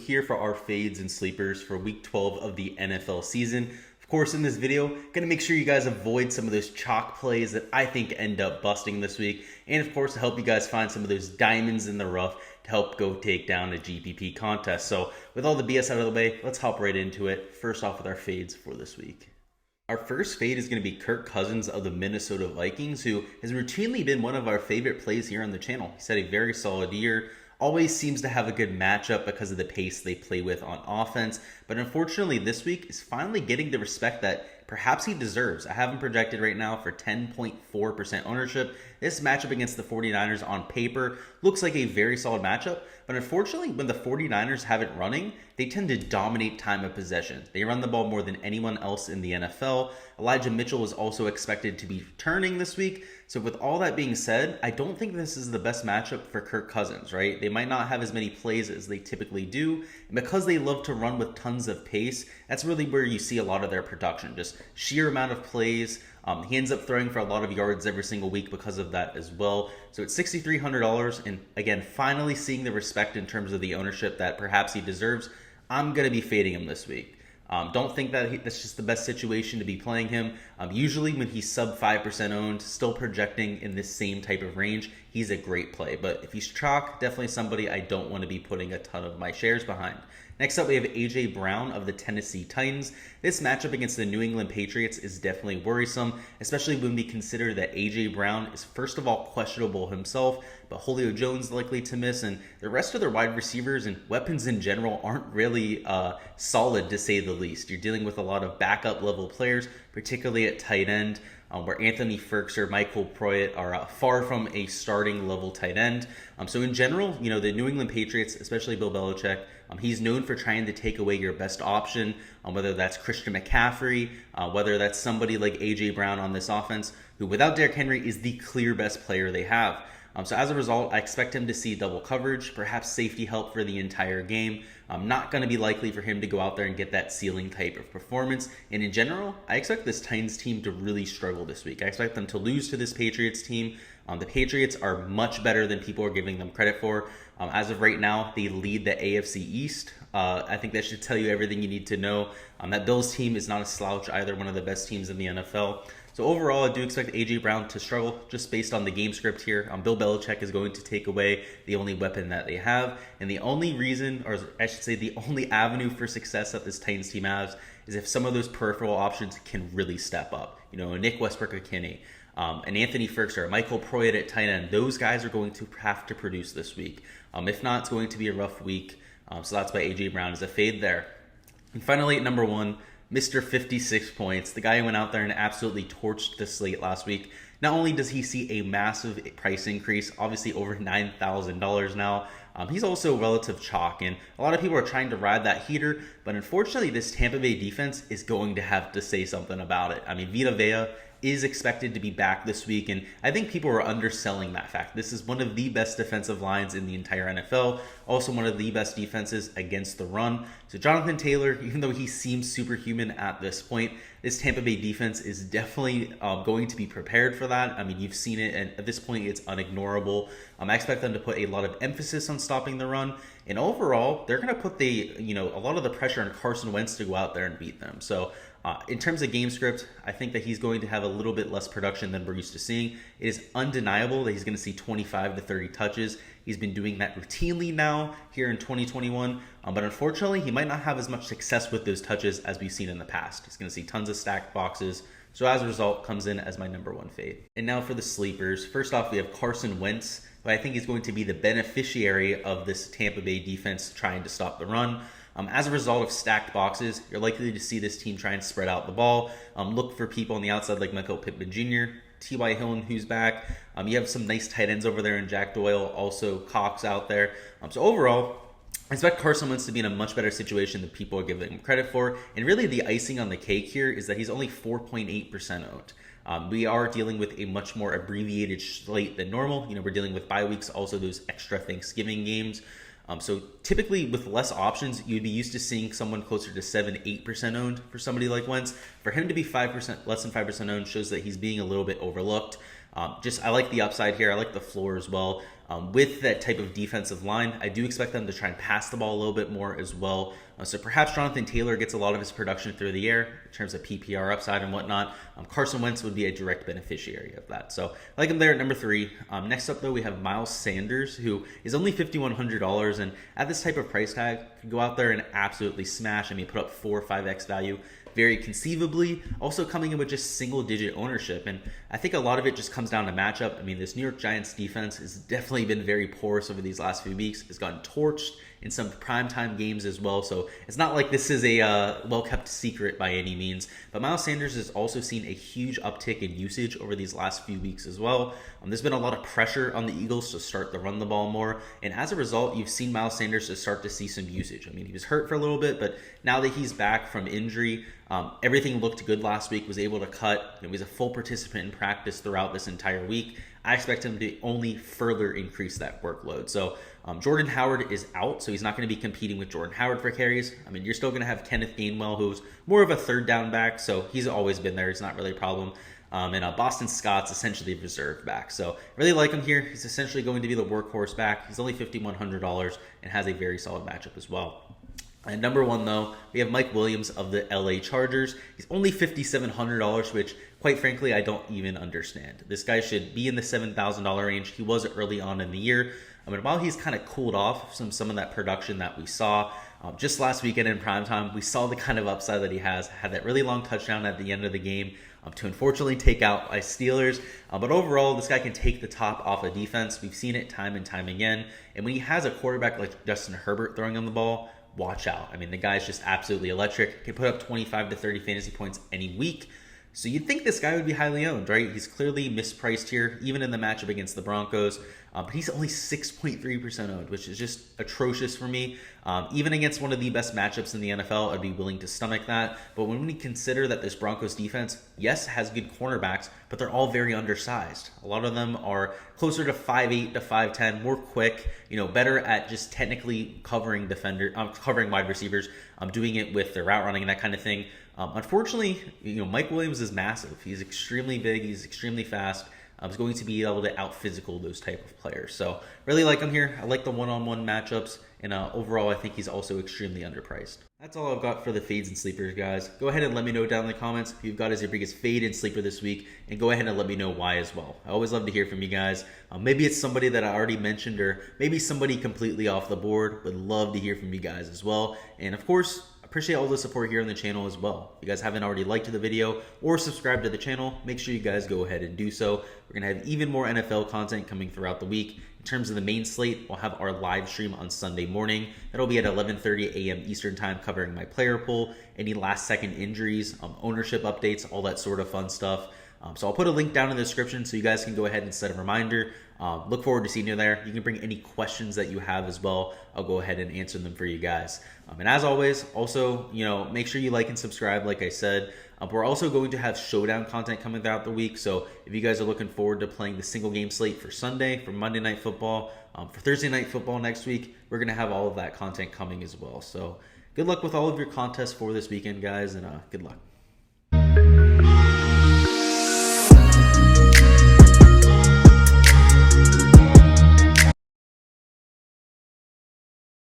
here for our fades and sleepers for week 12 of the NFL season. Of course, in this video, gonna make sure you guys avoid some of those chalk plays that I think end up busting this week, and of course to help you guys find some of those diamonds in the rough to help go take down a GPP contest. So with all the BS out of the way, let's hop right into it. First off with our fades for this week. Our first fade is going to be Kirk Cousins of the Minnesota Vikings, who has routinely been one of our favorite plays here on the channel. He's had a very solid year, always seems to have a good matchup because of the pace they play with on offense, but unfortunately this week is finally getting the respect that perhaps he deserves. I have him projected right now for 10.4% ownership. This matchup against the 49ers on paper looks like a very solid matchup, but unfortunately when the 49ers have it running, they tend to dominate time of possession. They run the ball more than anyone else in the NFL. Elijah Mitchell is also expected to be returning this week. So with all that being said, I don't think this is the best matchup for Kirk Cousins, right? They might not have as many plays as they typically do. And because they love to run with tons of pace, that's really where you see a lot of their production. Just sheer amount of plays. He ends up throwing for a lot of yards every single week because of that as well. So it's $6,300. And again, finally seeing the respect in terms of the ownership that perhaps he deserves. I'm going to be fading him this week. Don't think that that's just the best situation to be playing him. Usually when he's sub 5% owned, still projecting in this same type of range, he's a great play. But if he's chalk, definitely somebody I don't want to be putting a ton of my shares behind. Next up, we have A.J. Brown of the Tennessee Titans. This matchup against the New England Patriots is definitely worrisome, especially when we consider that A.J. Brown is first of all questionable himself, but Julio Jones likely to miss, and the rest of their wide receivers and weapons in general aren't really solid to say the least. You're dealing with a lot of backup level players, particularly at tight end, where Anthony Firks or Michael Pruitt are far from a starting level tight end. So in general, you know, the New England Patriots, especially Bill Belichick, he's known for trying to take away your best option, whether that's Christian McCaffrey, whether that's somebody like A.J. Brown on this offense, who without Derrick Henry is the clear best player they have. So as a result, I expect him to see double coverage, perhaps safety help for the entire game. Not going to be likely for him to go out there and get that ceiling type of performance. And in general, I expect this Titans team to really struggle this week. I expect them to lose to this Patriots team. The Patriots are much better than people are giving them credit for. As of right now, they lead the AFC East. I think that should tell you everything you need to know. That Bills team is not a slouch either, one of the best teams in the NFL. So overall, I do expect A.J. Brown to struggle just based on the game script here. Bill Belichick is going to take away the only weapon that they have. And the only reason, or I should say the only avenue for success that this Titans team has is if some of those peripheral options can really step up. You know, Nick Westbrook-Ikhine, and Anthony Firks or Michael Pruitt at tight end. Those guys are going to have to produce this week. If not, it's going to be a rough week. So that's why A.J. Brown is a fade there. And finally, at number one, Mr. 56 points, the guy who went out there and absolutely torched the slate last week. Not only does he see a massive price increase, obviously over $9,000 now, he's also relative chalk, and a lot of people are trying to ride that heater, but unfortunately this Tampa Bay defense is going to have to say something about it. I mean, Vita Vea is expected to be back this week, and I think people are underselling that fact. This is one of the best defensive lines in the entire NFL, also one of the best defenses against the run. So Jonathan Taylor, even though he seems superhuman at this point, this Tampa Bay defense is definitely going to be prepared for that. I mean, you've seen it, and at this point, it's unignorable. I expect them to put a lot of emphasis on stopping the run, and overall, they're going to put a lot of the pressure on Carson Wentz to go out there and beat them. So in terms of game script, I think that he's going to have a little bit less production than we're used to seeing. It is undeniable that he's going to see 25 to 30 touches. He's been doing that routinely now here in 2021, but unfortunately, he might not have as much success with those touches as we've seen in the past. He's going to see tons of stacked boxes. So as a result, comes in as my number one fade. And now for the sleepers. First off, we have Carson Wentz, who I think is going to be the beneficiary of this Tampa Bay defense trying to stop the run. As a result of stacked boxes, you're likely to see this team try and spread out the ball. Look for people on the outside like Michael Pittman Jr., T.Y. Hilton, who's back. You have some nice tight ends over there in Jack Doyle, also Cox out there. So overall, I expect Carson Wentz to be in a much better situation than people are giving him credit for. And really the icing on the cake here is that he's only 4.8% owned. We are dealing with a much more abbreviated slate than normal. You know, we're dealing with bye weeks, also those extra Thanksgiving games. So typically with less options, you'd be used to seeing someone closer to 7-8% owned for somebody like Wentz. For him to be 5%, less than 5% owned shows that he's being a little bit overlooked. I like the upside here. I like the floor as well. With that type of defensive line, I do expect them to try and pass the ball a little bit more as well. So perhaps Jonathan Taylor gets a lot of his production through the air in terms of PPR upside and whatnot. Carson Wentz would be a direct beneficiary of that. So I like him there at number 3. Next up, though, we have Miles Sanders, who is only $5,100. And at this type of price tag, could go out there and absolutely smash. I mean, put up 4 or 5x value very conceivably, also coming in with just single-digit ownership. And I think a lot of it just comes down to matchup. I mean, this New York Giants defense has definitely been very porous over these last few weeks. It's gotten torched in some primetime games as well. So it's not like this is a well-kept secret by any means. But Miles Sanders has also seen a huge uptick in usage over these last few weeks as well. There's been a lot of pressure on the Eagles to start to run the ball more. And as a result, you've seen Miles Sanders to start to see some usage. I mean, he was hurt for a little bit, but now that he's back from injury, everything looked good last week, was able to cut. He was a full participant in practice throughout this entire week. I expect him to only further increase that workload. So Jordan Howard is out, so he's not going to be competing with Jordan Howard for carries. I mean, you're still going to have Kenneth Gainwell, who's more of a third down back, so he's always been there. It's not really a problem. And Boston Scott's essentially a reserve back. So I really like him here. He's essentially going to be the workhorse back. He's only $5,100 and has a very solid matchup as well. And number 1, though, we have Mike Williams of the LA Chargers. He's only $5,700, which, quite frankly, I don't even understand. This guy should be in the $7,000 range. He was early on in the year. I mean, while he's kind of cooled off some of that production that we saw just last weekend in primetime, we saw the kind of upside that he has. Had that really long touchdown at the end of the game to unfortunately take out by Steelers. But overall, this guy can take the top off of defense. We've seen it time and time again. And when he has a quarterback like Justin Herbert throwing him the ball, watch out. I mean, the guy's just absolutely electric. Can put up 25 to 30 fantasy points any week. So you'd think this guy would be highly owned, right? He's clearly mispriced here, even in the matchup against the Broncos. But he's only 6.3% owned, which is just atrocious for me. Even against one of the best matchups in the NFL, I'd be willing to stomach that. But when we consider that this Broncos defense, yes, has good cornerbacks, but they're all very undersized. A lot of them are closer to 5'8 to 5'10, more quick, better at just technically covering wide receivers, doing it with their route running and that kind of thing. Unfortunately, Mike Williams is massive. He's extremely big. He's extremely fast. He's going to be able to out-physical those type of players. So really like him here. I like the one-on-one matchups. And overall, I think he's also extremely underpriced. That's all I've got for the fades and sleepers, guys. Go ahead and let me know down in the comments who you've got as your biggest fade and sleeper this week. And go ahead and let me know why as well. I always love to hear from you guys. Maybe it's somebody that I already mentioned, or maybe somebody completely off the board. Would love to hear from you guys as well. And of course, appreciate all the support here on the channel as well. If you guys haven't already liked the video or subscribed to the channel, make sure you guys go ahead and do so. We're going to have even more NFL content coming throughout the week. In terms of the main slate, we'll have our live stream on Sunday morning. That'll be at 11:30 a.m. Eastern time, covering my player pool, any last-second injuries, ownership updates, all that sort of fun stuff. So I'll put a link down in the description so you guys can go ahead and set a reminder. Look forward to seeing you there. You can bring any questions that you have as well. I'll go ahead and answer them for you guys. And as always, also, make sure you like and subscribe, like I said. We're also going to have showdown content coming throughout the week. So if you guys are looking forward to playing the single game slate for Sunday, for Monday Night Football, for Thursday Night Football next week, we're going to have all of that content coming as well. So good luck with all of your contests for this weekend, guys, and good luck.